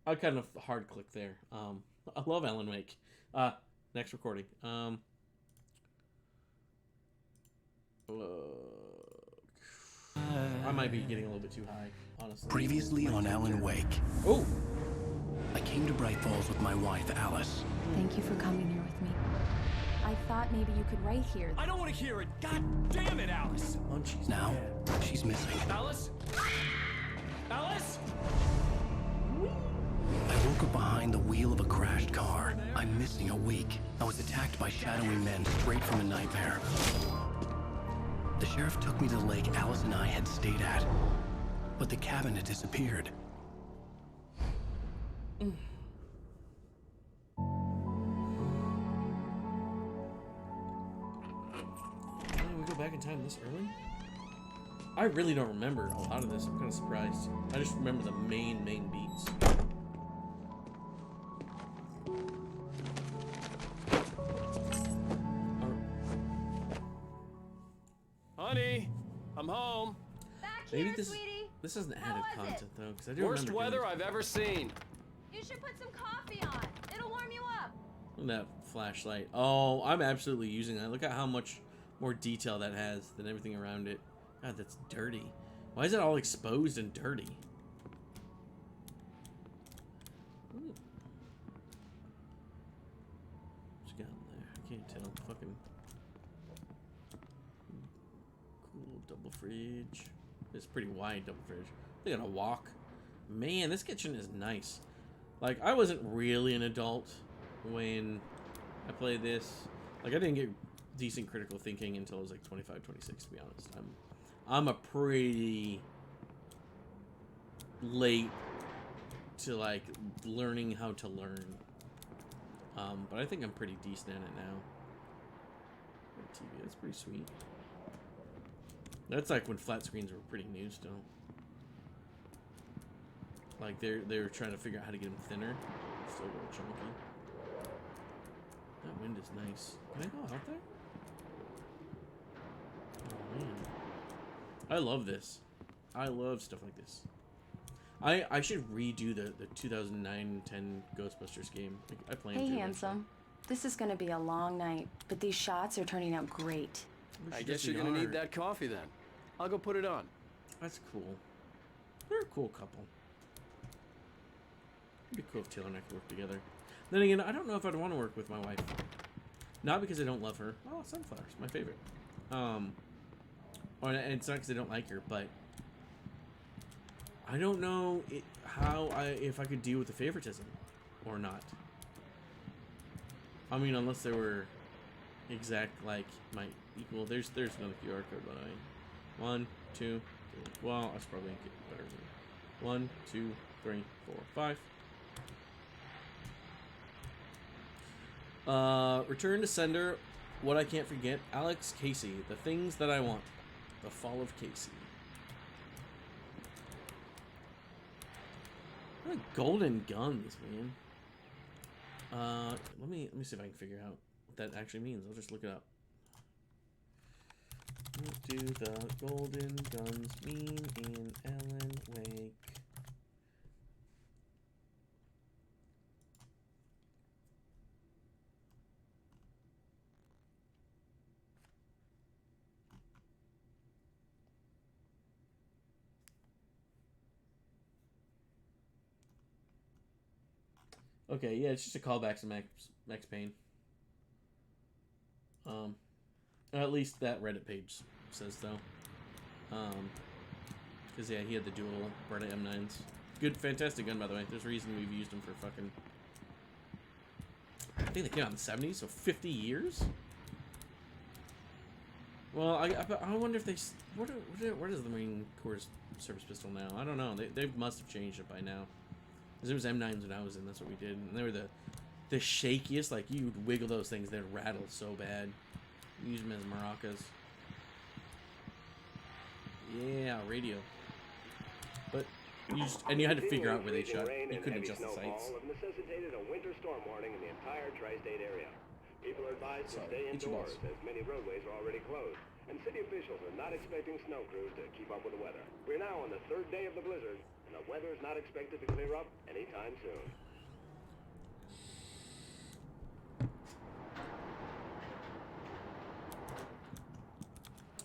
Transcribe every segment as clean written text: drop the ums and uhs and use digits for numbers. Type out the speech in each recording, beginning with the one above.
I kind of hard click there. I love Alan Wake. Next recording. I might be getting a little bit too high, honestly. Previously on Alan Wake. Oh! I came to Bright Falls with my wife, Alice. Thank you for coming here with me. I thought maybe you could write here. I don't want to hear it. God damn it, Alice. Munchies. Now, she's missing. Alice? Alice? I woke up behind the wheel of a crashed car. I'm missing a week. I was attacked by shadowy men straight from a nightmare. The sheriff took me to the lake Alice and I had stayed at. But the cabin had disappeared. Man, we go back in time this early? I really don't remember a lot of this. I'm kind of surprised. I just remember the main beats. Honey, I'm home. Back Maybe here, this sweetie. this isn't How added was it? content though, because I do Worst remember weather doing I've ever seen. You should put some coffee on. It'll warm you up. Look at that flashlight. Oh, I'm absolutely using that. Look at how much more detail that has than everything around it. God, that's dirty. Why is it all exposed and dirty? Ooh. What's got in there? I can't tell. Fucking cool double fridge. It's pretty wide double fridge. They got a walk. Man, this kitchen is nice. Like, I wasn't really an adult when I played this. Like, I didn't get decent critical thinking until I was like 25, 26, to be honest. I'm a pretty late to like learning how to learn. But I think I'm pretty decent at it now. TV, that's pretty sweet. That's like when flat screens were pretty new still. Like they're trying to figure out how to get them thinner. Still a little chunky. That wind is nice. Can I go out there? Oh man. I love this. I love stuff like this. I should redo the 2009-10 Ghostbusters game. I plan Hey, to. handsome. This is gonna be a long night, but these shots are turning out great. I guess you're gonna need that coffee then. I'll go put it on. That's cool. They're a cool couple. It'd be cool if Taylor and I could work together. Then again, I don't know if I'd want to work with my wife. Not because I don't love her. Oh, sunflowers, my favorite. And it's not because I don't like her, but I don't know if I could deal with the favoritism or not. I mean, unless they were exact like my equal. There's another QR code by the way. 1, 2, 3. Well, I should probably get better. 1, 2, 3, 4, 5. Return to sender. What I can't forget. Alex Casey. The things that I want. The fall of Casey. What golden guns, man. Let me see if I can figure out what that actually means. I'll just look it up. What do the golden guns mean in Alan Wake? Okay, yeah, it's just a callback to Max Payne. At least that Reddit page says though. Because yeah, he had the dual Beretta M9s. Good, fantastic gun by the way. There's a reason we've used them for fucking. I think they came out in the '70s, so 50 years. Well, I wonder if they where does the Marine Corps service pistol now? I don't know. They must have changed it by now. Because it was M9s when I was in. That's what we did, and they were the shakiest. Like you would wiggle those things, they'd rattle so bad. We use them as maracas. Yeah, radio. But you had to figure out where they shot. You couldn't adjust the sights. Have necessitated a winter storm warning in the entire tri-state area. People are advised to stay indoors as many roadways are already closed, and city officials are not expecting snow crews to keep up with the weather. We're now on the third day of the blizzard, and and the weather is not expected to clear up anytime soon.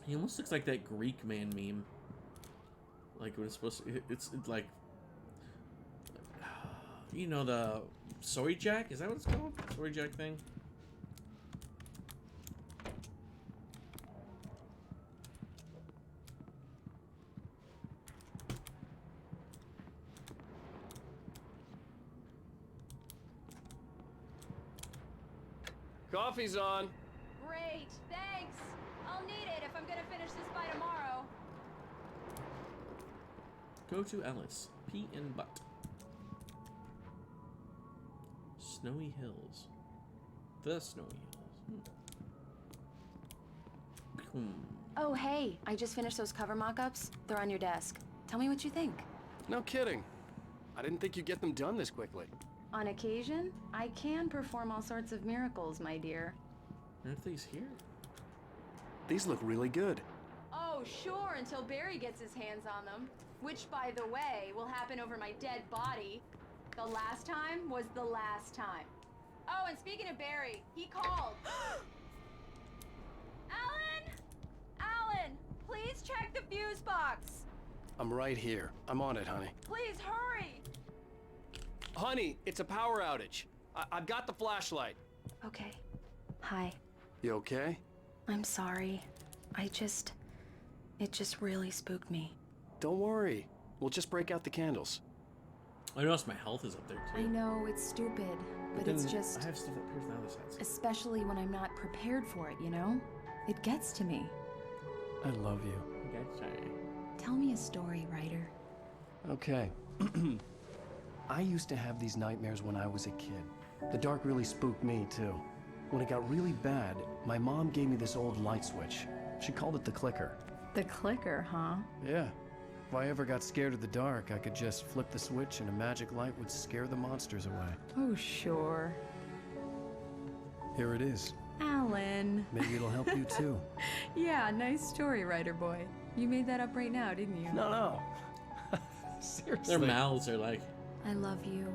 He almost looks like that Greek man meme. Like when it's supposed to, it's like, you know, the Soy Jack? Is that what it's called? Soy Jack thing? Coffee's on. Great, thanks. I'll need it if I'm gonna finish this by tomorrow. Go to Ellis. Pee and butt. Snowy Hills. The Snowy Hills. Hmm. Oh, hey, I just finished those cover mock-ups. They're on your desk. Tell me what you think. No kidding. I didn't think you'd get them done this quickly. On occasion, I can perform all sorts of miracles, my dear. Aren't these here? These look really good. Oh, sure, until Barry gets his hands on them. Which, by the way, will happen over my dead body. The last time was the last time. Oh, and speaking of Barry, he called. Alan! Alan, please check the fuse box. I'm right here. I'm on it, honey. Please hurry. Honey, it's a power outage. I've got the flashlight. Okay. Hi. You okay? I'm sorry. It just really spooked me. Don't worry. We'll just break out the candles. I noticed my health is up there too. I know, it's stupid, but it's then just... I have stuff up here from the other side. Especially when I'm not prepared for it, you know? It gets to me. I love you. Gotcha. Tell me a story, writer. Okay. I used to have these nightmares when I was a kid. The dark really spooked me, too. When it got really bad, my mom gave me this old light switch. She called it the clicker. The clicker, huh? Yeah. If I ever got scared of the dark, I could just flip the switch and a magic light would scare the monsters away. Oh, sure. Here it is. Alan. Maybe it'll help you, too. Yeah, nice story, writer boy. You made that up right now, didn't you? No. Seriously. Their mouths are like, I love you,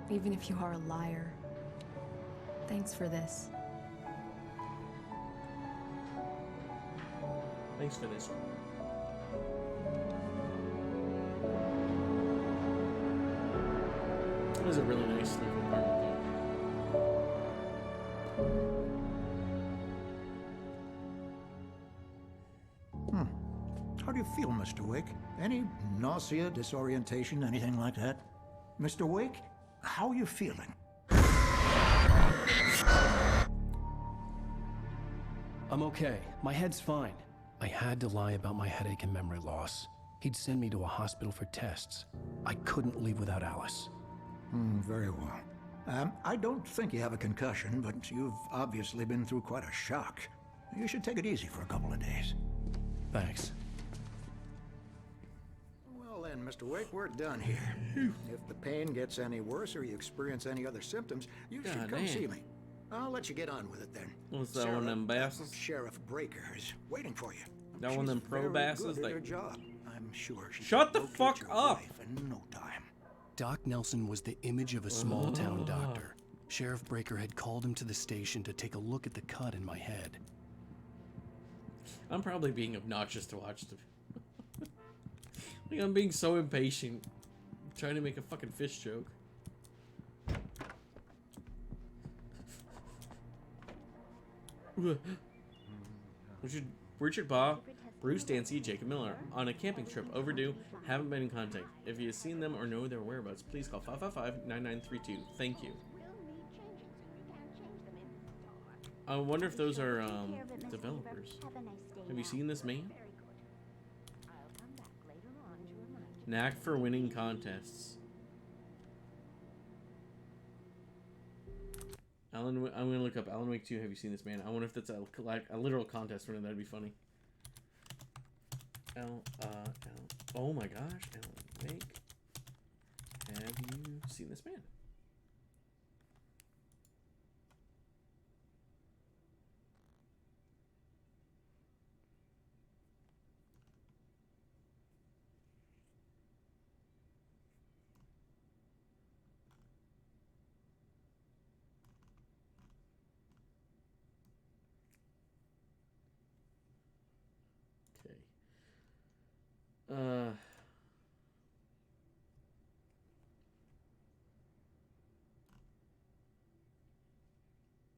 even if you are a liar. Thanks for this. thanks for this. It was a really nice sleeping apartment though. How do you feel, Mr. Wake? Any nausea, disorientation, anything like that? Mr. Wake, how are you feeling? I'm okay. My head's fine. I had to lie about my headache and memory loss. He'd send me to a hospital for tests. I couldn't leave without Alice. Very well. I don't think you have a concussion, but you've obviously been through quite a shock. You should take it easy for a couple of days. Thanks. Well then, Mr. Wake, we're done here. If the pain gets any worse or you experience any other symptoms, you should God come damn. see me. I'll let you get on with it then. What's that, one of them basses? Sheriff Breaker is waiting for you. That one of them She's pro very basses? good at her Like, job. I'm sure she Shut can the locate fuck your up. wife in no time. Doc Nelson was the image of a small-town doctor. Sheriff Breaker had called him to the station to take a look at the cut in my head. I'm probably being obnoxious to watch the. Like, I'm being so impatient. Trying to make a fucking fish joke. Richard Baugh, Bruce Dancy, Jacob Miller on a camping trip. Overdue. Haven't been in contact. If you've seen them or know their whereabouts, please call 555-9932. Thank you. I wonder if those are developers. Have you seen this man? Knack for winning contests. Alan, I'm gonna look up Alan Wake 2. Have you seen this man? I wonder if that's a literal contest winner. That'd be funny. Oh my gosh, Alan Wake. Have you seen this man?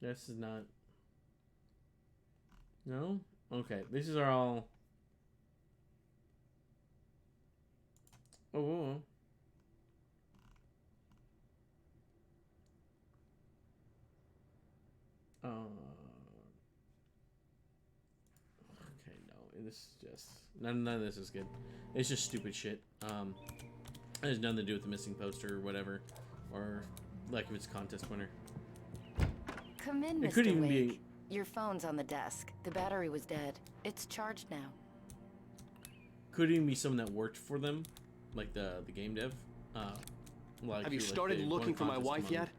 This is not. No? Okay, these are all. Oh. Whoa. Okay, no, this is just none of this is good. It's just stupid shit. It has nothing to do with the missing poster or whatever, or like if it's a contest winner. Come in, It Mr. could even Wake. be. Your phone's on the desk. The battery was dead. It's charged now. Could even be someone that worked for them, like the game dev. Like Have you who, like, started they won looking for my contest wife money. yet?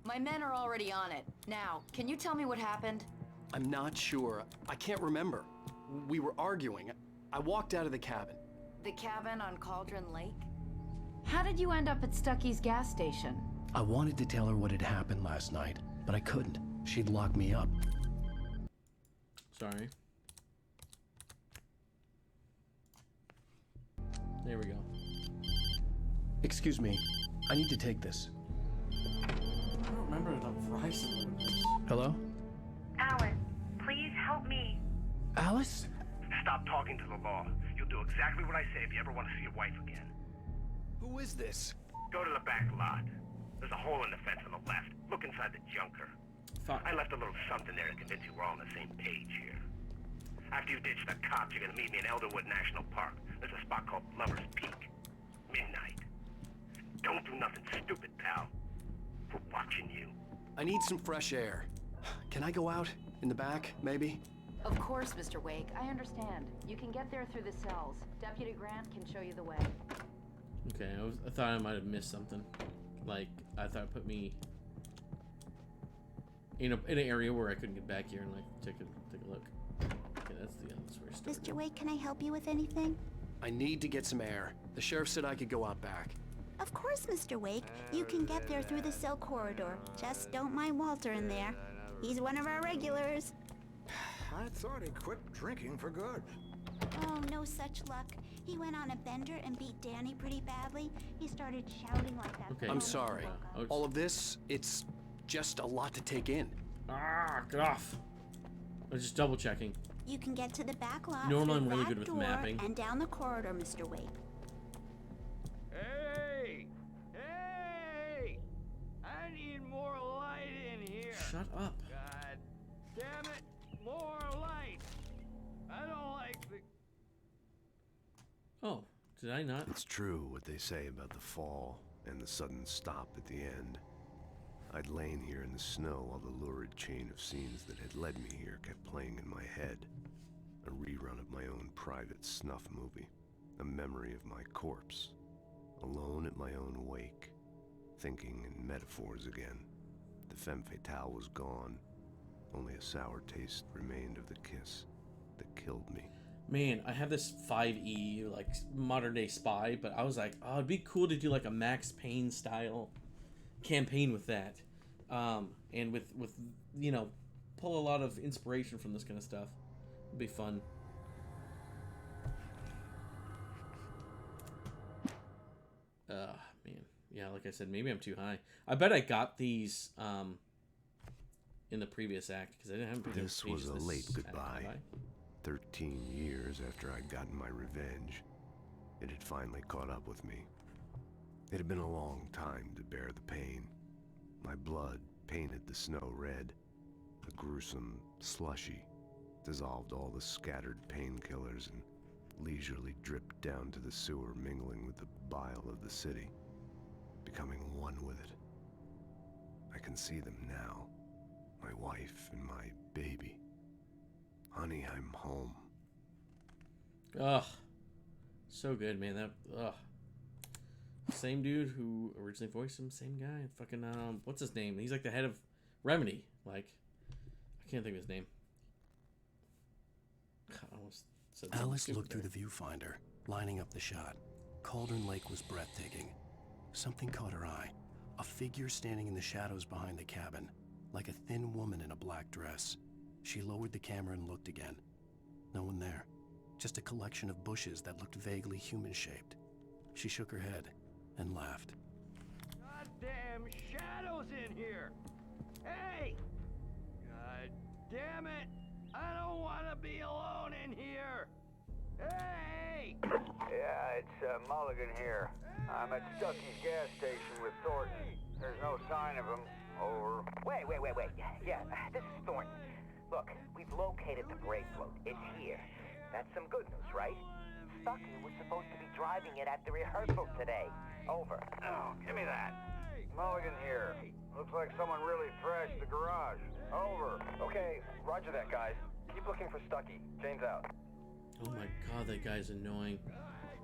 My men are already on it. Now, can you tell me what happened? I'm not sure. I can't remember. We were arguing. I walked out of the cabin. The cabin on Cauldron Lake? How did you end up at Stucky's gas station? I wanted to tell her what had happened last night, but I couldn't. She'd lock me up. Sorry. There we go. Excuse me. I need to take this. I don't remember the Verizon one. Hello? Alice, please help me. Alice? Stop talking to the law. You'll do exactly what I say if you ever want to see your wife again. Who is this? Go to the back lot. There's a hole in the fence on the left. Look inside the junker. Fuck. I left a little something there to convince you we're all on the same page here. After you ditch the cops, you're gonna meet me in Elderwood National Park. There's a spot called Lover's Peak. Midnight. Don't do nothing stupid, pal. We're watching you. I need some fresh air. Can I go out? In the back, maybe? Of course, Mr. Wake. I understand. You can get there through the cells. Deputy Grant can show you the way. Okay, I thought I might have missed something. Like, I thought it put me in an area where I couldn't get back here and like take a look. Okay, that's where I started. Mr. Wake, can I help you with anything? I need to get some air. The sheriff said I could go out back. Of course, Mr. Wake. You can get there through the cell corridor. Just don't mind Walter in there. He's one of our regulars. I thought he quit drinking for good. Oh, no such luck. He went on a bender and beat Danny pretty badly. He started shouting like that. Okay. I'm sorry. Oh, All of this, it's just a lot to take in. Ah, get off. I was just double checking. You can get to the back lot Normally through I'm really that good with door mapping. and down the corridor, Mr. Wake. Hey! Hey! I need more light in here. Shut up. God damn it! More light! I don't like the... Oh, did I not? It's true what they say about the fall and the sudden stop at the end. I'd lain here in the snow while the lurid chain of scenes that had led me here kept playing in my head. A rerun of my own private snuff movie. A memory of my corpse. Alone at my own wake. Thinking in metaphors again. The femme fatale was gone. Only a sour taste remained of the kiss that killed me. Man, I have this 5E, like, modern day spy, but I was like, oh, it'd be cool to do like a Max Payne style campaign with that. And with you know, pull a lot of inspiration from this kind of stuff. It'd be fun. Man. Yeah, like I said, maybe I'm too high. I bet I got these in the previous act because I didn't have This was a late goodbye. Act, 13 years after I'd gotten my revenge, it had finally caught up with me. It had been a long time to bear the pain. My blood painted the snow red. A gruesome slushy dissolved all the scattered painkillers and leisurely dripped down to the sewer, mingling with the bile of the city, becoming one with it. I can see them now, my wife and my baby. Honey, I'm home. Ugh. So good, man. That, ugh. Same dude who originally voiced him, same guy. Fucking, what's his name? He's like the head of Remedy. Like, I can't think of his name. I almost said something Alice stupid looked through there. the viewfinder, lining up the shot. Cauldron Lake was breathtaking. Something caught her eye. A figure standing in the shadows behind the cabin, like a thin woman in a black dress. She lowered the camera and looked again. No one there. Just a collection of bushes that looked vaguely human-shaped. She shook her head and laughed. Goddamn shadows in here! Hey! Damn it! I don't want to be alone in here! Hey! Yeah, it's Mulligan here. I'm at Stucky's gas station with Thornton. There's no sign of him. Over. Wait. Yeah, this is Thornton. Look, we've located the brake float. It's here. That's some good news, right? Stucky was supposed to be driving it at the rehearsal today. Over. Oh, give me that. Mulligan here. Looks like someone really thrashed the garage. Over. Okay, roger that, guys. Keep looking for Stucky. Jane's out. Oh my god, that guy's annoying.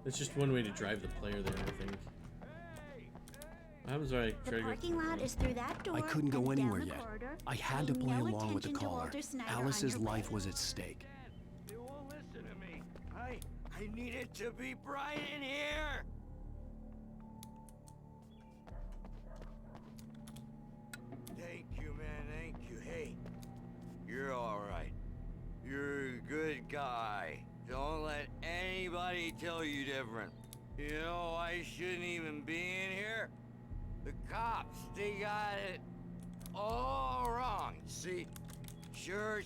That's just one way to drive the player there, I think. What happens when I try The parking lot is through that door. I couldn't go and down anywhere the yet. corridor. I had to Pay play no along with the attention to caller. Walter Snyder on Alice's your life way. was at stake. They won't listen to me. I need it to be bright in here. Thank you, man. Thank you. Hey, you're all right. You're a good guy. Don't let anybody tell you different. You know, I shouldn't even be in here. The cops, they got it all wrong. See, sure,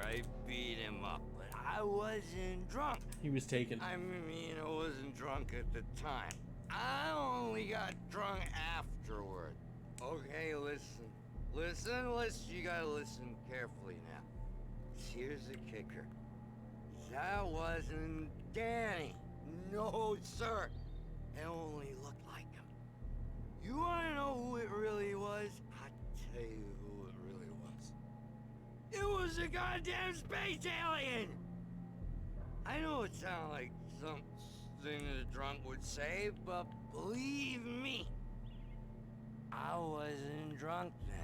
I beat him up, but I wasn't drunk. He was taken. I mean, I wasn't drunk at the time. I only got drunk afterward. Okay, listen. You gotta listen carefully now. Here's the kicker. That wasn't Danny. No, sir. It only looked like him. You wanna know who it really was? I'll tell you who it really was. It was a goddamn space alien! I know it sounds like something that a drunk would say, but believe me, I wasn't drunk then.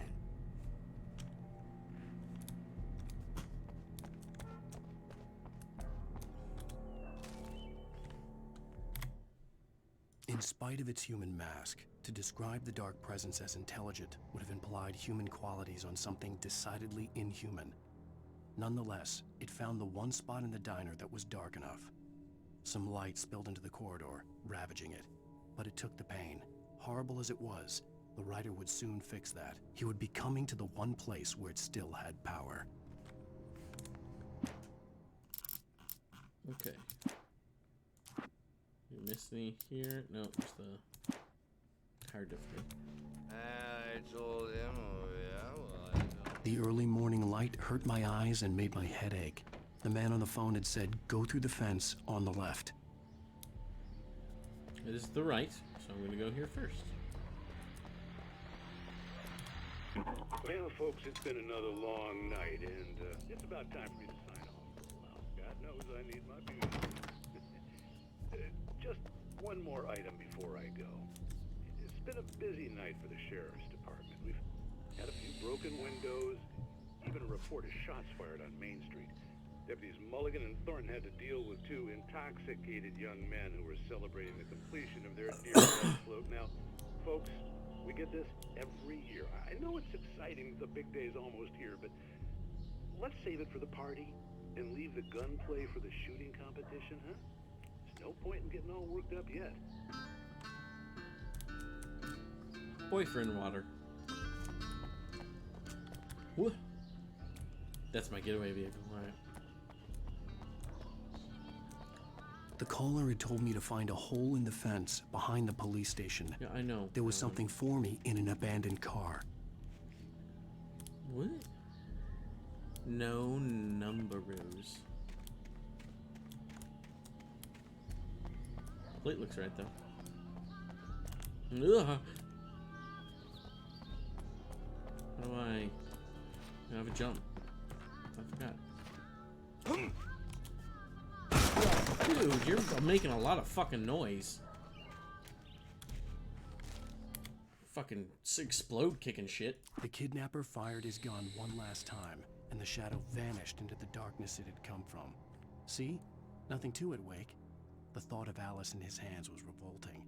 In spite of its human mask, to describe the dark presence as intelligent would have implied human qualities on something decidedly inhuman. Nonetheless, it found the one spot in the diner that was dark enough. Some light spilled into the corridor, ravaging it. But it took the pain. Horrible as it was, the writer would soon fix that. He would be coming to the one place where it still had power. Okay. You missed me here? No, it's the hard difficulty. I told him, oh yeah, well, I know. The early morning light hurt my eyes and made my head ache. The man on the phone had said, go through the fence on the left. It is the right, so I'm going to go here first. Well, folks, it's been another long night, and it's about time for me to sign off for a while. God knows I need my beauty. Just one more item before I go. It's been a busy night for the Sheriff's Department. We've had a few broken windows, even a report of shots fired on Main Street. Deputies Mulligan and Thornton had to deal with two intoxicated young men who were celebrating the completion of their deer float. Now, folks, we get this every year. I know it's exciting, the big day's almost here, but let's save it for the party and leave the gunplay for the shooting competition, huh? There's no point in getting all worked up yet. Boyfriend water. Whoa. That's my getaway vehicle, alright. The caller had told me to find a hole in the fence behind the police station. Yeah, I know. There was something for me in an abandoned car. What? No numbers. Plate looks right though. Ugh. How do I have a jump? I forgot. Dude, you're making a lot of fucking noise. Fucking explode kicking shit. The kidnapper fired his gun one last time, and the shadow vanished into the darkness it had come from. See? Nothing to it, Wake. The thought of Alice in his hands was revolting.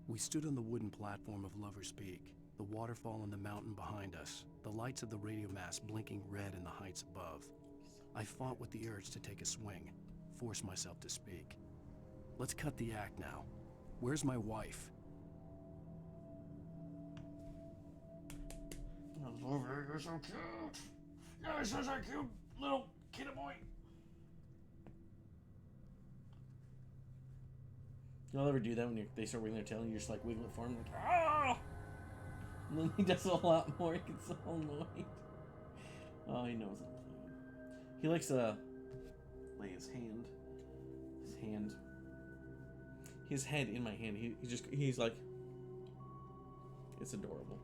We stood on the wooden platform of Lover's Peak, the waterfall on the mountain behind us, the lights of the radio mast blinking red in the heights above. I fought with the urge to take a swing, force myself to speak. Let's cut the act now. Where's my wife? Oh, such a cute little kitty boy. You'll ever do that when they start wiggling their tail and you just like wiggle it for him, like, ah! And then he does it a lot more. He gets so annoyed. Oh, he knows I'm playing. He likes to lay his head in my hand. He's like, it's adorable.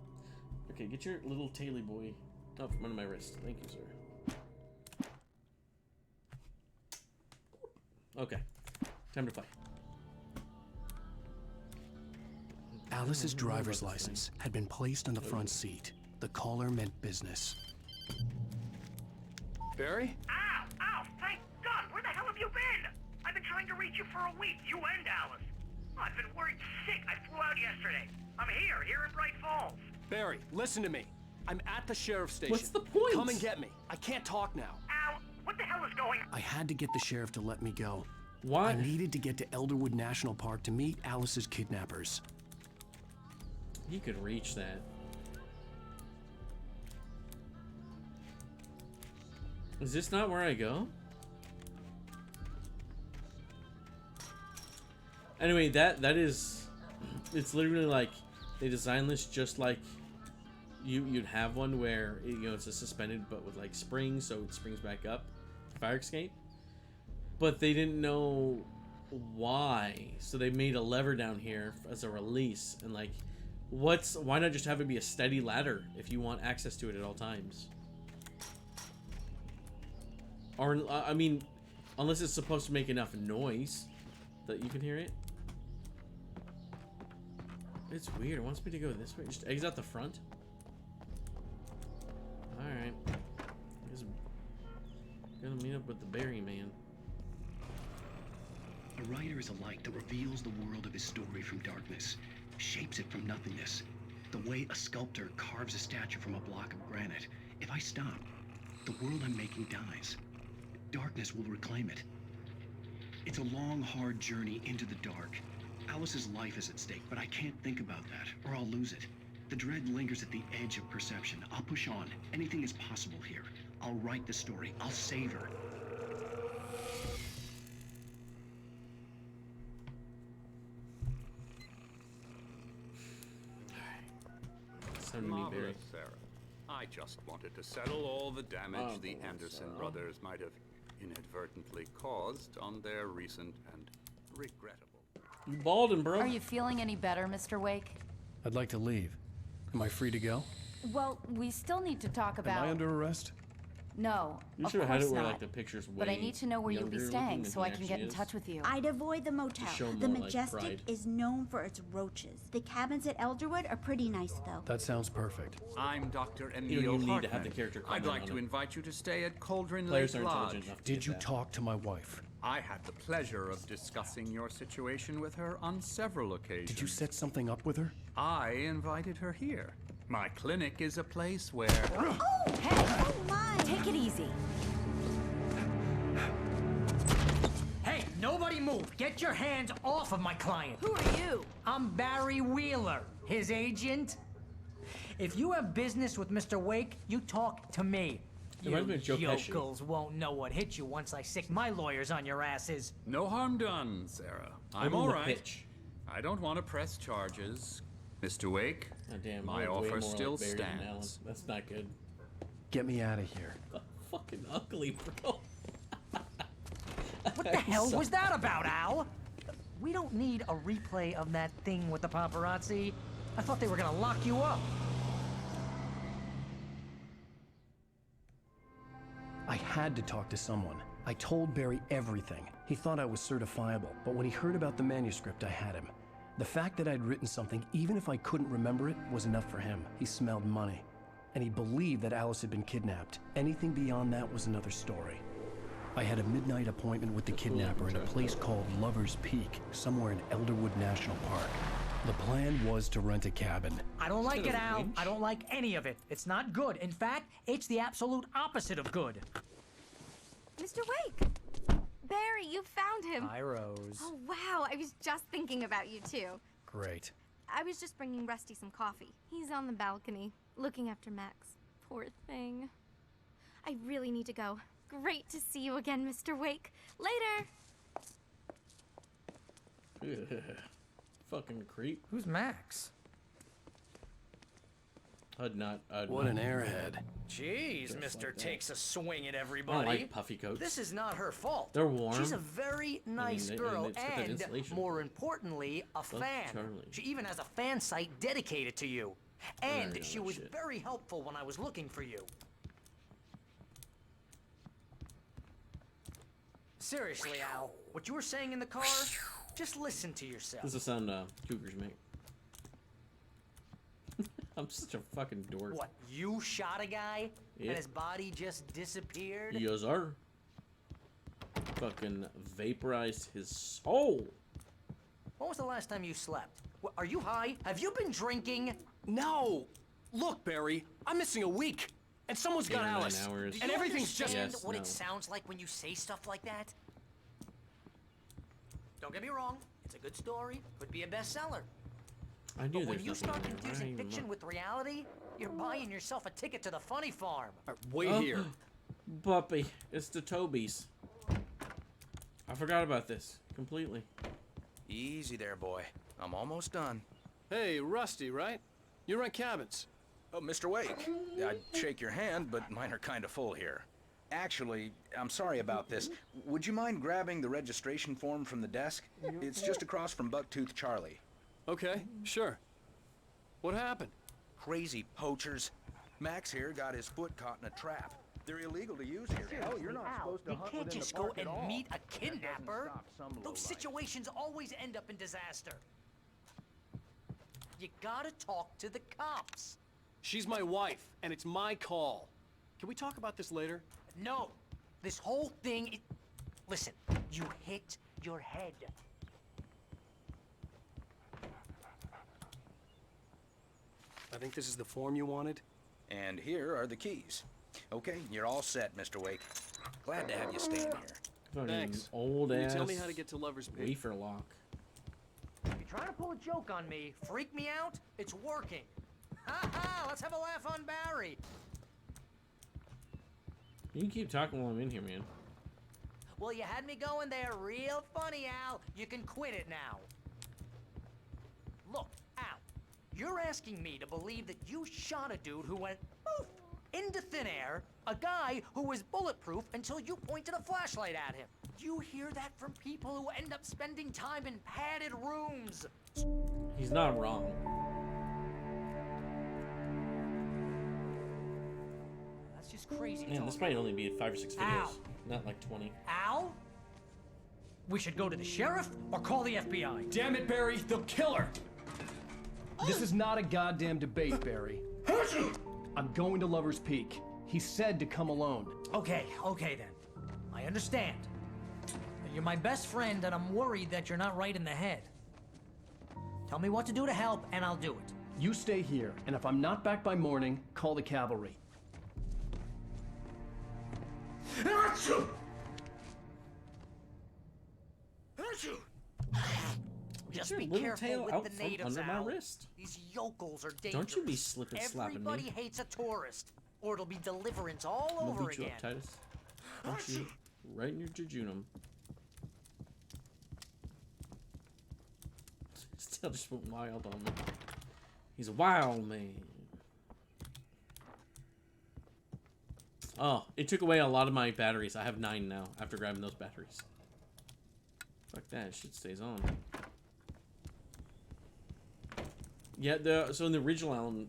Okay, get your little taily boy up from under my wrist. Thank you, sir. Okay, time to play. Alice's driver's license had been placed on the front seat. The caller meant business. Barry? Ow! Ow! Thank God! Where the hell have you been? I've been trying to reach you for a week, you and Alice. I've been worried sick. I flew out yesterday. I'm here in Bright Falls. Barry, listen to me. I'm at the sheriff's station. What's the point? Come and get me. I can't talk now. Ow! What the hell is going on? I had to get the sheriff to let me go. Why? I needed to get to Elderwood National Park to meet Alice's kidnappers. He could reach that. Is this not where I go? Anyway, that is, it's literally like they designed this just like you'd have one where it's a suspended but with like springs, so it springs back up, fire escape. But they didn't know why, so they made a lever down here as a release. And like, why not just have it be a steady ladder if you want access to it at all times? Or I mean, unless it's supposed to make enough noise that you can hear it. It's weird. It wants me to go this way. Just exit out the front. Alright. Gonna meet up with the Barry man. A writer is a light that reveals the world of his story from darkness, shapes it from nothingness. The way a sculptor carves a statue from a block of granite. If I stop, the world I'm making dies. Darkness will reclaim it. It's a long, hard journey into the dark. Alice's life is at stake, but I can't think about that, or I'll lose it. The dread lingers at the edge of perception. I'll push on. Anything is possible here. I'll write the story. I'll save her. Marvelous, Sarah. I just wanted to settle all the damage the Anderson brothers might have inadvertently caused on their recent and regrettable. You balding, bro. Are you feeling any better, Mr. Wake? I'd like to leave. Am I free to go? Well, we still need to talk about... Am I under arrest? No, you of should have had course it where not. like the pictures way But I need to know where you'll be younger staying looking so than I he can get in actually touch with you. I'd avoid the motel. show The more, like, Majestic pride. is known for its roaches. The cabins at Elderwood are pretty nice, though. That sounds perfect. I'm Dr. You Emil don't need to Hartman. have the character I'd comment like on to it. invite you to stay at Cauldron Players Lake are Lodge. intelligent enough to Did get you that. talk to my wife? I had the pleasure of discussing your situation with her on several occasions. Did you set something up with her? I invited her here. My clinic is a place where... Oh, hey! Oh, my! Take it easy. Hey, nobody move! Get your hands off of my client! Who are you? I'm Barry Wheeler, his agent. If you have business with Mr. Wake, you talk to me. It reminds me of Joe You Pesci. yokels won't know what hit you once I sick my lawyers on your asses. No harm done, Sarah. I'm Open all the right. pitch. I don't want to press charges. Mr. Wake, Oh, damn, my you look way offer more still like Barry than Alan. stands. That's not good. Get me out of here. Fucking ugly, bro. What the hell was that about, Al? We don't need a replay of that thing with the paparazzi. I thought they were gonna lock you up. I had to talk to someone. I told Barry everything. He thought I was certifiable, but when he heard about the manuscript, I had him. The fact that I'd written something, even if I couldn't remember it, was enough for him. He smelled money. And he believed that Alice had been kidnapped. Anything beyond that was another story. I had a midnight appointment with the kidnapper in a place called Lover's Peak, somewhere in Elderwood National Park. The plan was to rent a cabin. I don't like it, Al. I don't like any of it. It's not good. In fact, it's the absolute opposite of good. Mr. Wake! Barry, you found him. Hi, Rose. Oh, wow. I was just thinking about you, too. Great. I was just bringing Rusty some coffee. He's on the balcony, looking after Max. Poor thing. I really need to go. Great to see you again, Mr. Wake. Later! Ugh. Fucking creep. Who's Max? I'd not. What an airhead. Jeez, Just Mister like that. takes a swing at I everybody. don't like puffy coats. This is not her fault. They're warm. She's a very nice girl, it's got that and insulation. more importantly, a fan. Charlie. She even has a fan site dedicated to you. And Very she nice was shit. very helpful when I was looking for you. Seriously, Al, what you were saying in the car, just listen to yourself. This is the sound cougars make. I'm such a fucking dork. What, you shot a guy Yeah. and his body just disappeared? Yes, sir. Fucking vaporized his soul. When was the last time you slept? Are you high? Have you been drinking? No! Look, Barry, I'm missing a week. And someone's got 8 or 9 Alice. hours. Do And you everything's just... understand Yes, what no. it sounds like when you say stuff like that? Don't get me wrong, it's a good story, could be a bestseller. I knew But when there's you nothing start in there. confusing Right, fiction look. with reality, you're buying yourself a ticket to the funny farm. Wait Oh, here. Puppy, it's the Tobies. I forgot about this completely. Easy there, boy. I'm almost done. Hey, Rusty, right? You rent cabins. Oh, Mr. Wake. I'd shake your hand, but mine are kind of full here. Actually, I'm sorry about this. Would you mind grabbing the registration form from the desk? It's just across from Bucktooth Charlie. Okay, sure. What happened? Crazy poachers. Max here got his foot caught in a trap. They're illegal to use here. Hell, you're not Al, supposed to you hunt can't within just the go park and at all. meet a That doesn't kidnapper. stop some Those lowlife. situations always end up in disaster. You gotta talk to the cops. She's my wife, and it's my call. Can we talk about this later? No, this whole thing. Listen, you hit your head. I think this is the form you wanted. And here are the keys. Okay, you're all set, Mr. Wake. Glad to have you staying here. Fucking Thanks. old Can you ass. tell me how to get to Lover's Peak? Wafer lock. You're trying to pull a joke on me, freak me out. It's working. Ha ha! Let's have a laugh on Barry. You can keep talking while I'm in here, man. Well, you had me going there real funny, Al. You can quit it now. Look, Al, you're asking me to believe that you shot a dude who went poof into thin air, a guy who was bulletproof until you pointed a flashlight at him. You hear that from people who end up spending time in padded rooms. He's not wrong. That's just crazy. Man, this talk. might only be 5 or 6 videos, Ow. not like 20. Al? We should go to the sheriff or call the FBI. Damn it, Barry, they'll kill her! This is not a goddamn debate, Barry. I'm going to Lover's Peak. He said to come alone. Okay then. I understand. You're my best friend, and I'm worried that you're not right in the head. Tell me what to do to help, and I'll do it. You stay here, and if I'm not back by morning, call the cavalry. Just your be little careful tail with out the from natives, under my Al. wrist. These yokels are dangerous. Don't you be slipping, slapping me. Everybody hates a tourist, or it'll be deliverance all I'm gonna over beat you again. up, Titus. Punch you right in your jejunum. Still just went wild on me. He's a wild man. Oh, it took away a lot of my batteries. I have 9 now after grabbing those batteries. Fuck that, shit stays on. Yeah, so in the original Alan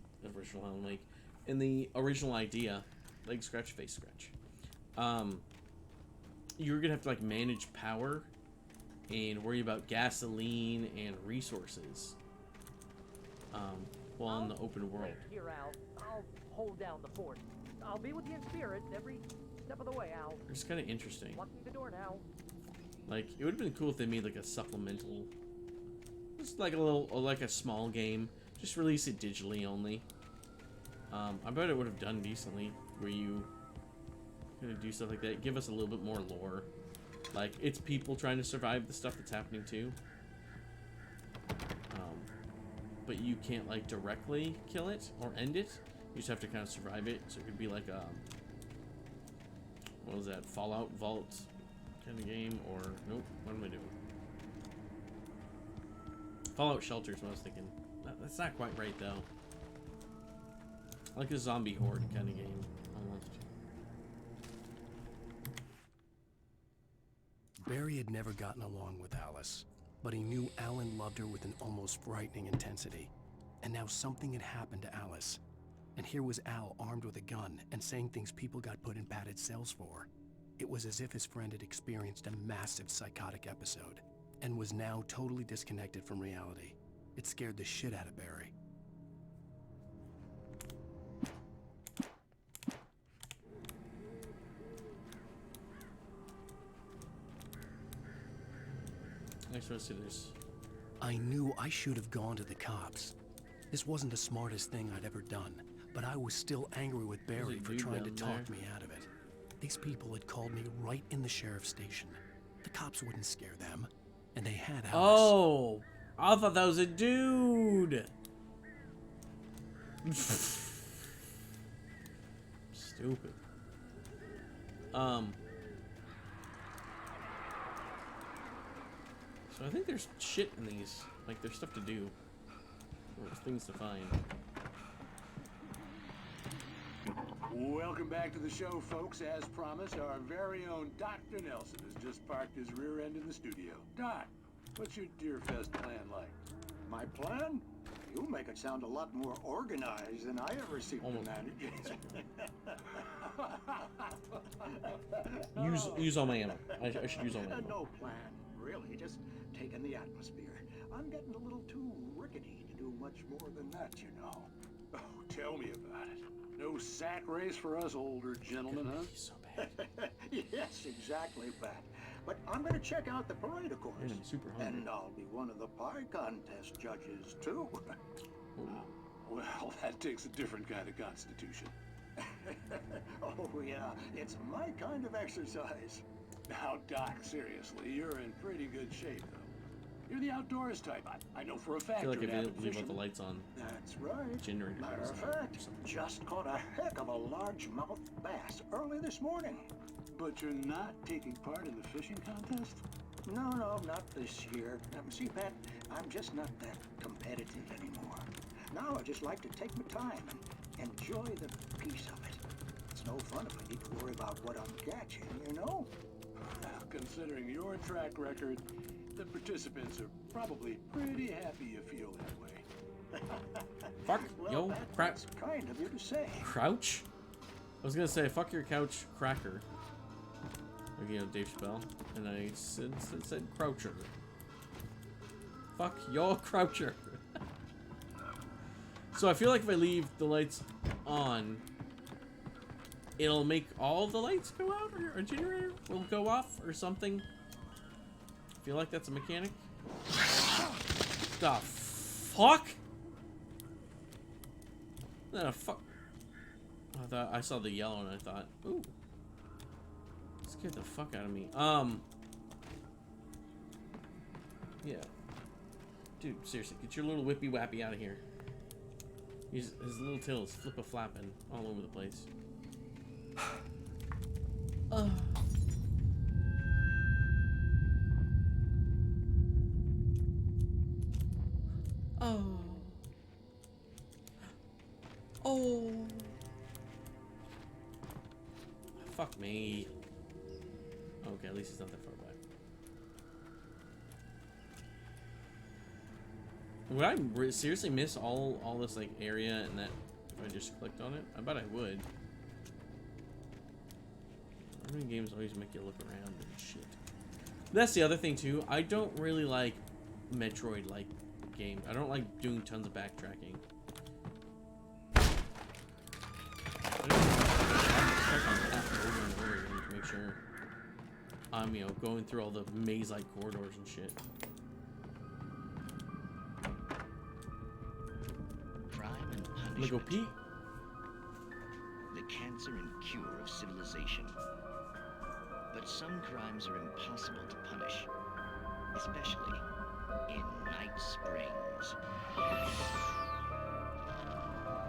Wake, in the original idea, leg scratch, face scratch, you're gonna have to like manage power and worry about gasoline and resources. While in the open world. Here, Al. I'll hold down the fort. I'll be with you in spirit every step of the way, Al. It's kind of interesting. Locking the door now. Like, it would have been cool if they made like a supplemental, just like a little, like a small game. Just release it digitally only. I bet it would have done decently, where you gonna do stuff like that. Give us a little bit more lore. Like, it's people trying to survive the stuff that's happening too. But you can't like directly kill it or end it. You just have to kind of survive it. So it could be like What was that? Fallout Vault kind of game? Or nope. What am I doing? Fallout Shelter is what I was thinking. That's not quite right though. Like a zombie horde kind of game, almost. Barry had never gotten along with Alice, but he knew Alan loved her with an almost frightening intensity. And now something had happened to Alice. And here was Al armed with a gun and saying things people got put in padded cells for. It was as if his friend had experienced a massive psychotic episode and was now totally disconnected from reality. It scared the shit out of Barry. Next one, see this. I knew I should have gone to the cops. This wasn't the smartest thing I'd ever done, but I was still angry with Barry for trying to talk me out of it. These people had called me right in the sheriff's station. The cops wouldn't scare them, and they had Alice. Oh, I thought that was a dude. Stupid. So I think there's shit in these. Like, there's stuff to do. There's things to find. Welcome back to the show, folks. As promised, our very own Dr. Nelson has just parked his rear end in the studio. Doc, what's your Deerfest plan like? My plan? You make it sound a lot more organized than I ever seem to manage. Use all my ammo. I should use all my ammo. No plan, really. Just taking the atmosphere. I'm getting a little too rickety to do much more than that, you know. Oh, tell me about it. No sack race for us older gentlemen, huh? So bad. Yes, exactly, Pat. But I'm going to check out the parade, of course. I'm super hungry. And I'll be one of the pie contest judges, too. Well, that takes a different kind of constitution. Oh, yeah. It's my kind of exercise. Now, Doc, seriously, you're in pretty good shape, though. You're the outdoors type. I know for a fact. I feel like you're if an you avid leave all fisherman. the lights on, That's right. generator Matter goes of out. fact, just caught a heck of a largemouth bass early this morning. But you're not taking part in the fishing contest? No, not this year. See, Pat, I'm just not that competitive anymore. Now I just like to take my time and enjoy the peace of it. It's no fun if I need to worry about what I'm catching, you know? Well, considering your track record, the participants are probably pretty happy you feel that way. Fuck, Well, yo, that's kind of you to say. Crouch? I was gonna say, fuck your couch cracker. Like, you know, Dave Chappelle. And I said croucher. Fuck your croucher. So I feel like if I leave the lights on, it'll make all the lights go out, or a generator will go off, or something. I feel like that's a mechanic. The fuck? The fuck? I saw the yellow and I thought, ooh. Scared the fuck out of me. Yeah. Dude, seriously, get your little whippy wappy out of here. His little tail is flip-a-flapping all over the place. Oh. Fuck me. Okay, at least it's not that far back. Would I seriously miss all this like area and that if I just clicked on it? I bet I would. How many games always make you look around and shit? That's the other thing too. I don't really like Metroid-like games. I don't like doing tons of backtracking. Over and over again to make sure I'm, you know, going through all the maze-like corridors and shit. Crime and I'm gonna punishment. go pee. The cancer and cure of civilization. But some crimes are impossible to punish, especially in Night Springs.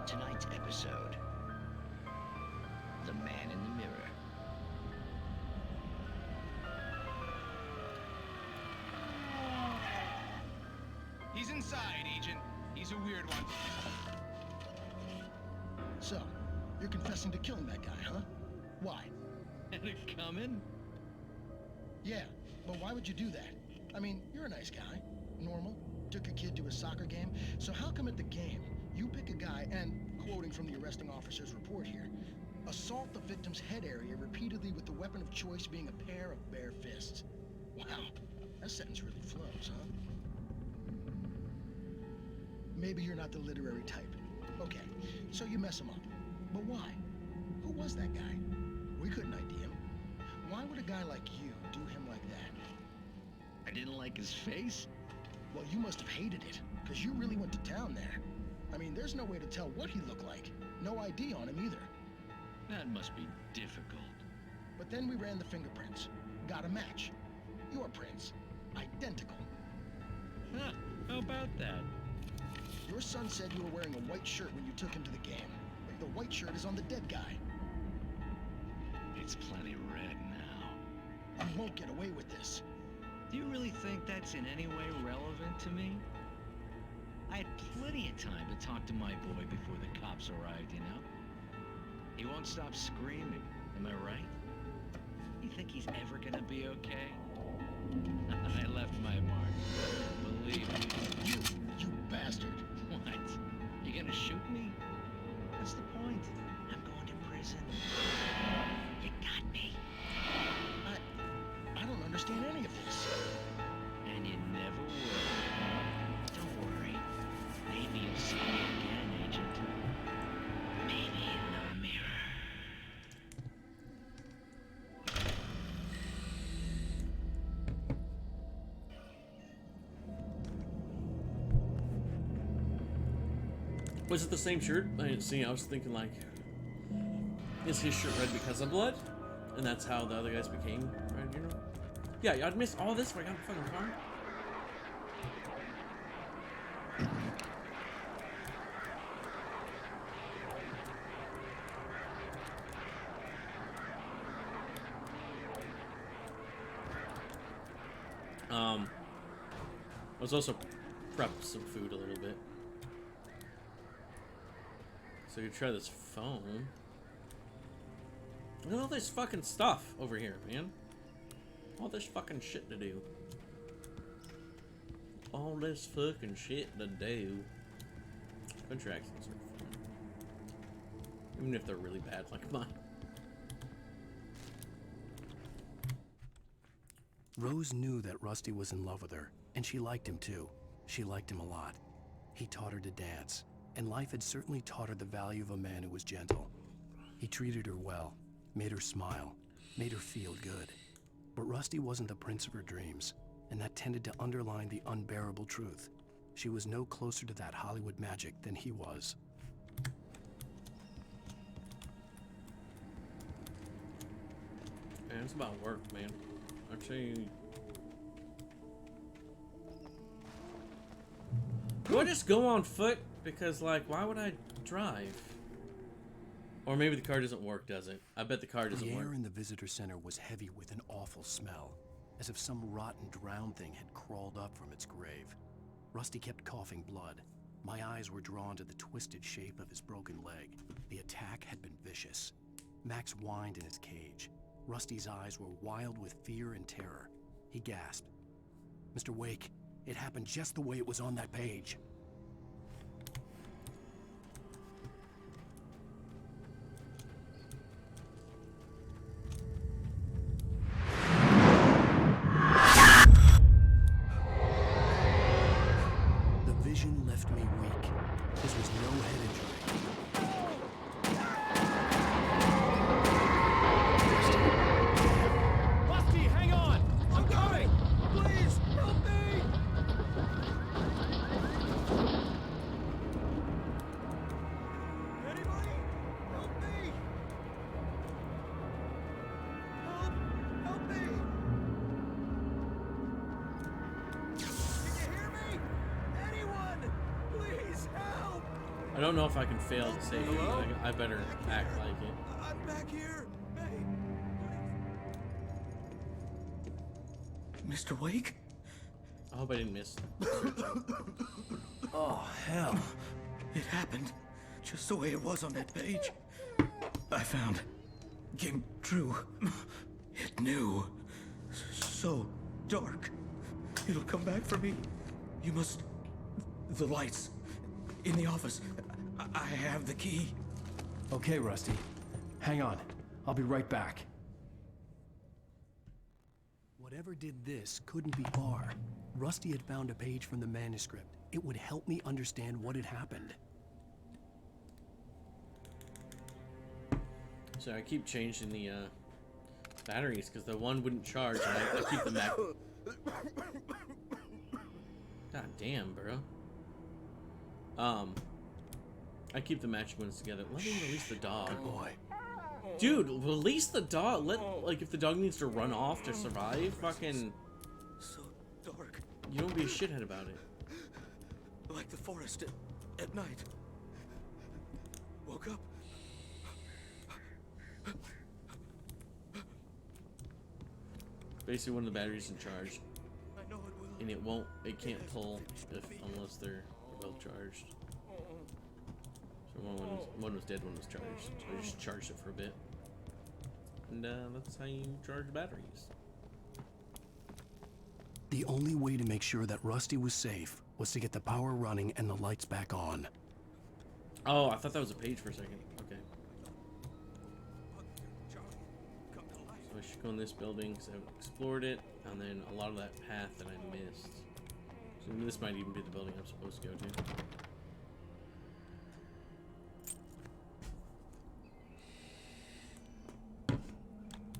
Tonight's episode, The Man in the Mirror. inside, Agent. He's a weird one. So, you're confessing to killing that guy, huh? Why? Had it coming? Yeah, but why would you do that? I mean, you're a nice guy. Normal. Took a kid to a soccer game. So how come at the game, you pick a guy and, quoting from the arresting officer's report here, assault the victim's head area repeatedly with the weapon of choice being a pair of bare fists? Wow, that sentence really flows, huh? Maybe you're not the literary type. Okay, so you mess him up. But why? Who was that guy? We couldn't ID him. Why would a guy like you do him like that? I didn't like his face? Well, you must have hated it, because you really went to town there. I mean, there's no way to tell what he looked like. No ID on him either. That must be difficult. But then we ran the fingerprints. Got a match. Your prints. Identical. Huh, how about that? Your son said you were wearing a white shirt when you took him to the game. The white shirt is on the dead guy. It's plenty red now. You won't get away with this. Do you really think that's in any way relevant to me? I had plenty of time to talk to my boy before the cops arrived, you know? He won't stop screaming, am I right? You think he's ever gonna be okay? I left my mark. Believe me. You bastard. What? You gonna shoot me? What's the point? I'm going to prison. You got me. I don't understand any of this. And you never will. Don't worry. Maybe you'll see me again, Agent. Maybe in the mirror. Was it the same shirt? I didn't see. I was thinking like, is his shirt red because of blood? And that's how the other guys became red, you know? Yeah, I'd missed all this if I got the fucking car. I was also prepped some food a little bit. So you try this phone. Look at all this fucking stuff over here, man. All this fucking shit to do. All this fucking shit to do. Country accents are fun. Even if they're really bad like mine. Rose knew that Rusty was in love with her, and she liked him too. She liked him a lot. He taught her to dance, and life had certainly taught her the value of a man who was gentle. He treated her well, made her smile, made her feel good. But Rusty wasn't the prince of her dreams, and that tended to underline the unbearable truth. She was no closer to that Hollywood magic than he was. Man, it's about work, man. I'd say... Do I just go on foot? Because, like, why would I drive? Or maybe the car doesn't work, does it? I bet the car doesn't The work. air in the visitor center was heavy with an awful smell, as if some rotten drowned thing had crawled up from its grave. Rusty kept coughing blood. My eyes were drawn to the twisted shape of his broken leg. The attack had been vicious. Max whined in his cage. Rusty's eyes were wild with fear and terror. He gasped. Mr. Wake, it happened just the way it was on that page. The vision left me weak. This was no head injury. Rusty, hang on! I'm coming! Please, help me! Anybody? Help me! Help me! Can you hear me? Anyone? Please help! I don't know if I can fail to save you. I better act like it. I'm back here. Hey. Mr. Wake? hope I didn't miss. Oh, hell. It happened just the way it was on that page. I found. Came true. It knew. So dark. It'll come back for me. You must... The lights. In the office. I have the key. Okay, Rusty. Hang on. I'll be right back. Whatever did this couldn't be far. Rusty had found a page from the manuscript. It would help me understand what had happened. So I keep changing the batteries because the one wouldn't charge. And I keep the Mac. God damn, bro. I keep the matching ones together. Let me release the dog. Boy. Dude, release the dog. Like if the dog needs to run off to survive, fucking. So dark. You don't be a shithead about it. Like the forest at night. Woke up. Basically, one of the batteries isn't charged, I know it will. and it can't pull unless they're well charged. So one was dead, one was charged. So I just charged it for a bit, and that's how you charge batteries. The only way to make sure that Rusty was safe was to get the power running and the lights back on. Oh, I thought that was a page for a second. Okay. So I should go in this building because I've explored it, and then a lot of that path that I missed. So this might even be the building I'm supposed to go to.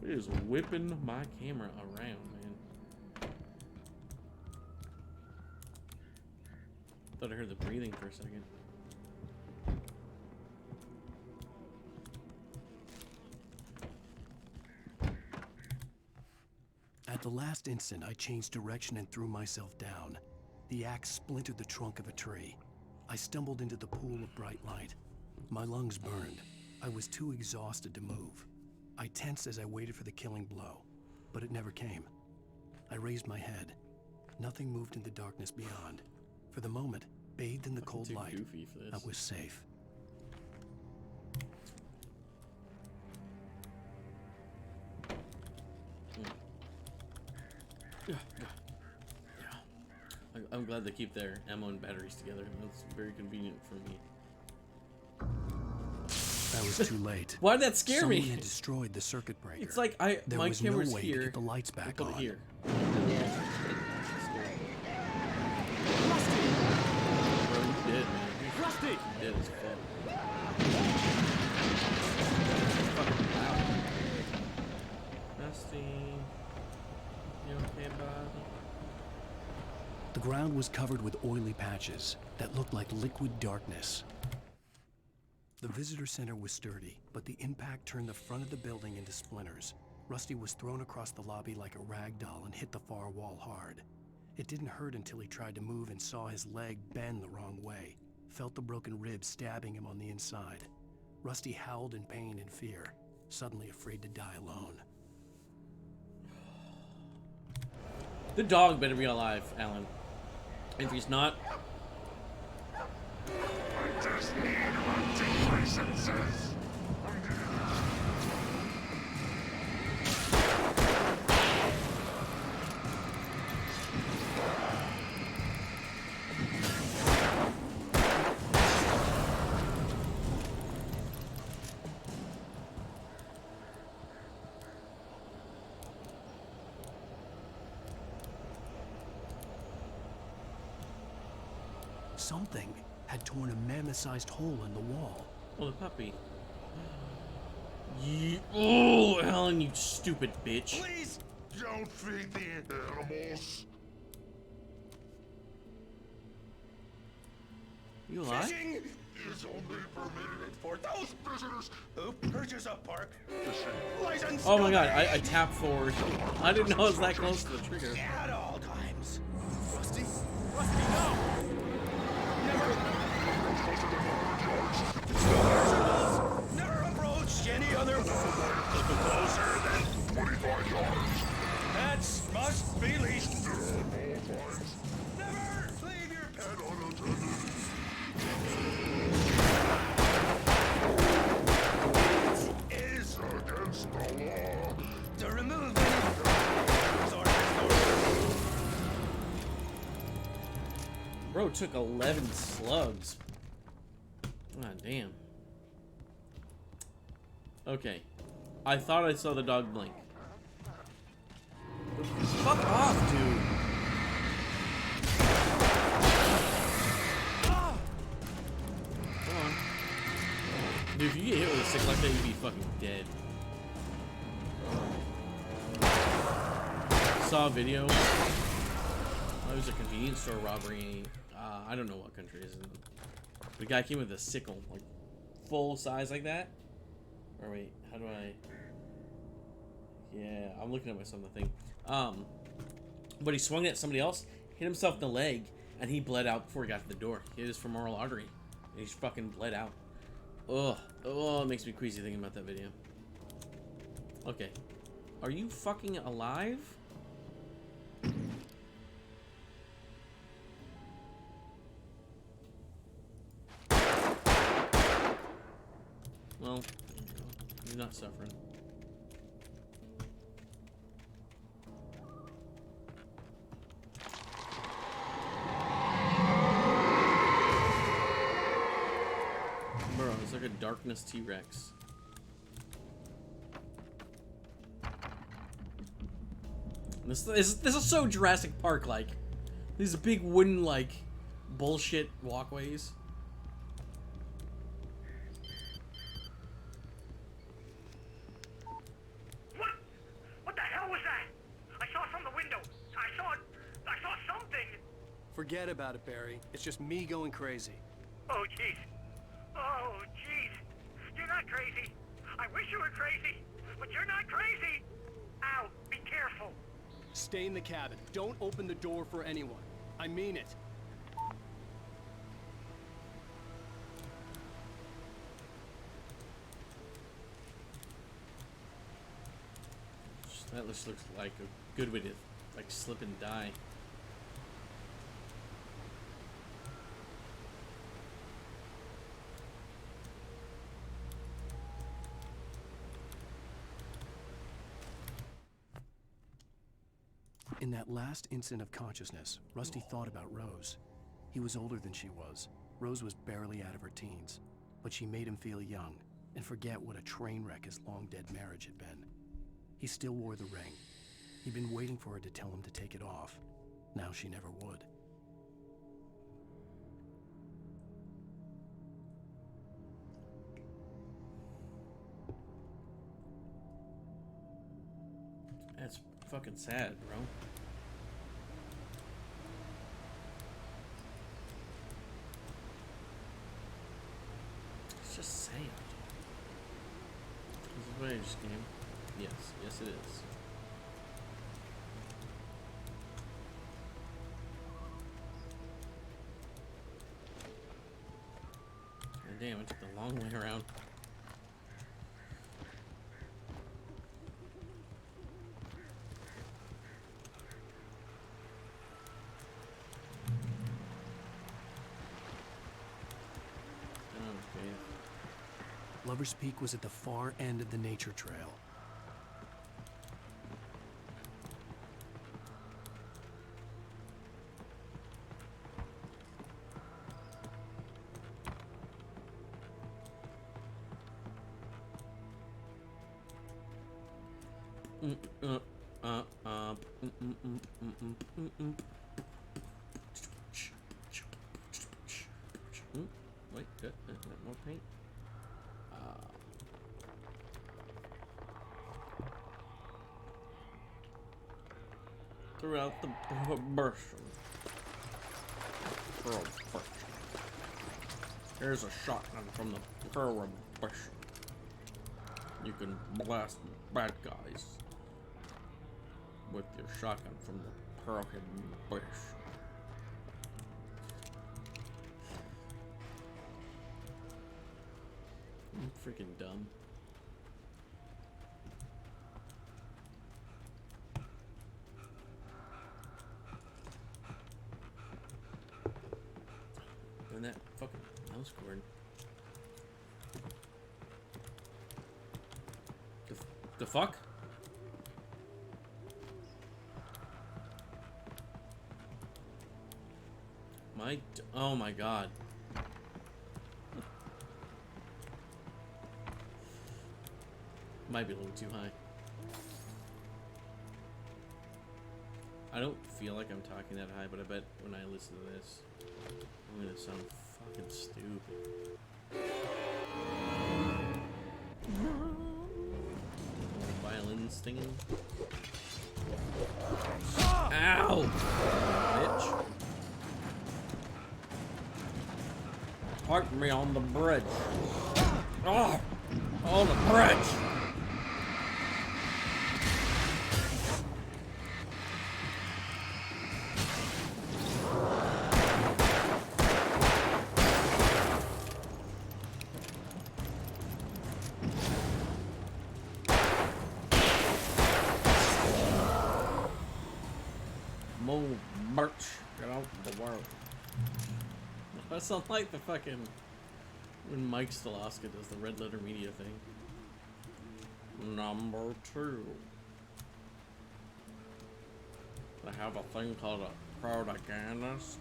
It is whipping my camera around, man. Thought I heard the breathing for a second. At the last instant, I changed direction and threw myself down. The axe splintered the trunk of a tree. I stumbled into the pool of bright light. My lungs burned. I was too exhausted to move. I tensed as I waited for the killing blow, but it never came. I raised my head. Nothing moved in the darkness beyond. For the moment, bathed in the cold light, I was safe. I'm glad they keep their ammo and batteries together. That's very convenient for me. I was too late. Why did that scare me? Someone had destroyed the circuit breaker. It's like there my was camera's no way here. to get the lights back put on. it here. Bro, you dead, man. Rusty! You dead as fuck. Fucking loud. Rusty, you okay, bud? The ground was covered with oily patches that looked like liquid darkness. The visitor center was sturdy, but the impact turned the front of the building into splinters. Rusty was thrown across the lobby like a rag doll and hit the far wall hard. It didn't hurt until he tried to move and saw his leg bend the wrong way, felt the broken ribs stabbing him on the inside. Rusty howled in pain and fear, suddenly afraid to die alone. The dog better be alive, Alan. If he's not... I just need hunting licenses. Something had torn a mammoth-sized hole in the wall. Oh, the puppy. Oh, Alan, you stupid bitch. Please don't feed the animals. You alive? Fishing is only permitted for those visitors who purchase a park license. Oh my god, I tapped forward. I didn't know it was that close to the trigger. At all times. Rusty? Rusty, no! Never approach any other wall closer than 25 yards. That must be least. Bro took 11 slugs. God damn. Okay. I thought I saw the dog blink. Fuck off, dude. Come on. Dude, if you get hit with a stick like that, you'd be fucking dead. Saw a video. It was a convenience store robbery. I don't know what country it is in. The guy came with a sickle, like full size like that. Or wait, how do I? Yeah, I'm looking at myself on the thing. But he swung it at somebody else, hit himself in the leg, and he bled out before he got to the door. He hit his femoral artery, and he just fucking bled out. Ugh. Oh, it makes me queasy thinking about that video. Okay. Are you fucking alive? Well, he's not suffering. Bro, it's like a darkness T-Rex. This is so Jurassic Park like. These big wooden like bullshit walkways. What the hell was that? I saw it from the window. I saw something. Forget about it, Barry. It's just me going crazy. Oh, jeez. Oh, jeez. You're not crazy. I wish you were crazy, but you're not crazy. Ow, be careful. Stay in the cabin. Don't open the door for anyone. I mean it. That just looks like a good way to like slip and die. In that last instant of consciousness, Rusty thought about Rose. He was older than she was. Rose was barely out of her teens, but she made him feel young and forget what a train wreck his long-dead marriage had been. He still wore the ring. He'd been waiting for her to tell him to take it off. Now she never would. That's fucking sad, bro. It's just sad. Is this what I just game? Yes, yes it is. God damn, I took the long way around. Lover's Peak was at the far end of the nature trail. Wait, got more paint? Throughout the prohibition. Here's a shotgun from the prohibition. You can blast bad guys with your shotgun from the prohibition. I'm freaking dumb. And that fucking mouse cord. The fuck? My Oh my god. Might be a little too high. I don't feel like I'm talking that high, but I bet when I listen to this, I'm gonna sound fucking stupid. Violin stinging. Ow! Bitch. Park me on the bridge. Oh! On the bridge! Mo Birch, get out the world. That sounds like the fucking when Mike Staloska does the Red Letter Media thing. Number 2. I have a thing called a protagonist.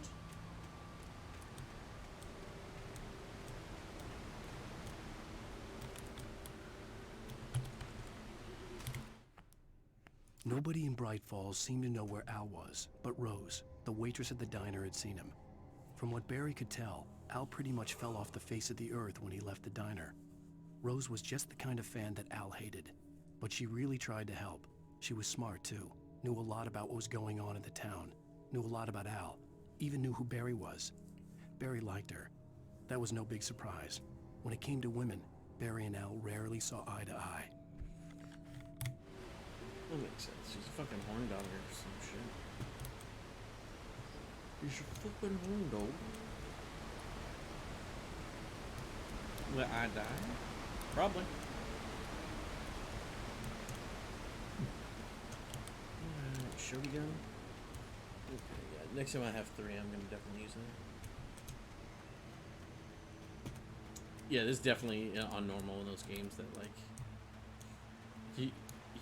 Nobody in Bright Falls seemed to know where Al was, but Rose, the waitress at the diner, had seen him. From what Barry could tell, Al pretty much fell off the face of the earth when he left the diner. Rose was just the kind of fan that Al hated, but she really tried to help. She was smart too, knew a lot about what was going on in the town, knew a lot about Al, even knew who Barry was. Barry liked her. That was no big surprise. When it came to women, Barry and Al rarely saw eye to eye. That makes sense. She's a fucking horn dog or some shit. She's a fucking horn dog. Will I die? Probably. Shotty gun. Okay, yeah. Next time I have 3, I'm gonna definitely use that. Yeah, this is definitely on normal in those games that like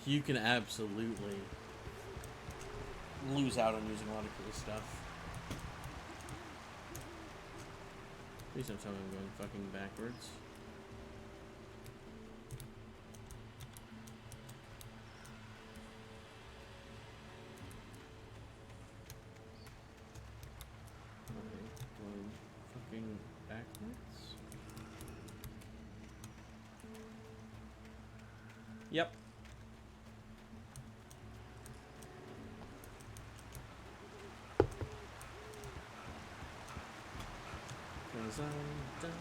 you can absolutely lose out on using a lot of cool stuff. Please don't tell me I'm going fucking backwards. Going fucking backwards? Yep. Cause I'm done.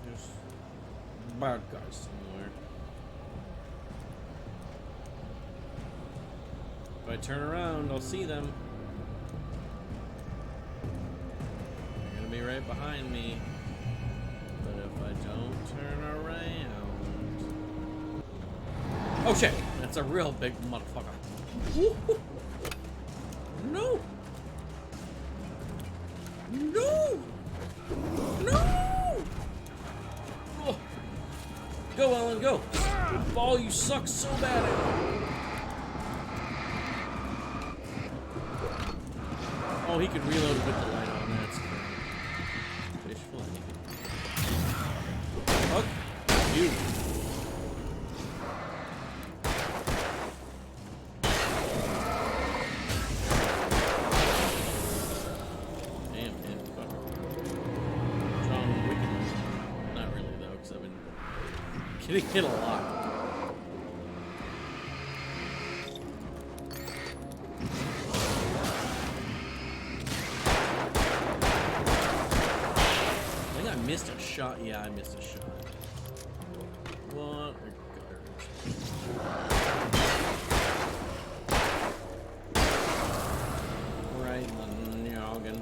There's bad guys somewhere. If I turn around, I'll see them. They're gonna be right behind me. But if I don't turn around... Oh shit! That's a real big motherfucker. Woo-hoo. No! No! No! Oh. Go, Ellen, go! Ball, you suck so bad at it. Oh, he could reload with the light on. That's great. Fish fly. Fuck you. Damn, man. Fuck. John Wick. Not really, though, because I've been getting hit a lot. Missed a shot. Yeah, I missed a shot. What a garbage. Right in the noggin.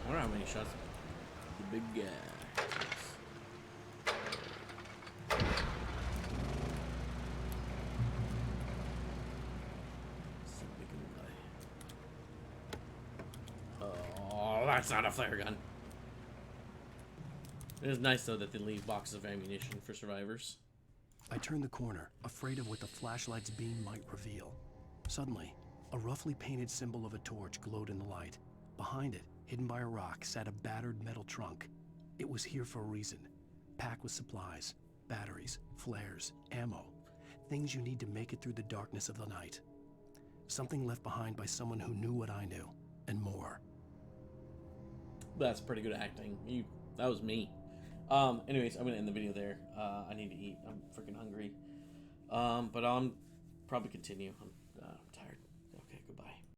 I wonder how many shots the big guy. it's not a flare gun. It is nice, though, that they leave boxes of ammunition for survivors. I turned the corner, afraid of what the flashlight's beam might reveal. Suddenly, a roughly painted symbol of a torch glowed in the light. Behind it, hidden by a rock, sat a battered metal trunk. It was here for a reason. Packed with supplies, batteries, flares, ammo. Things you need to make it through the darkness of the night. Something left behind by someone who knew what I knew, and more. That's pretty good acting. That was me. Anyways, I'm gonna end the video there. I need to eat. I'm freaking hungry. But I'll probably continue. I'm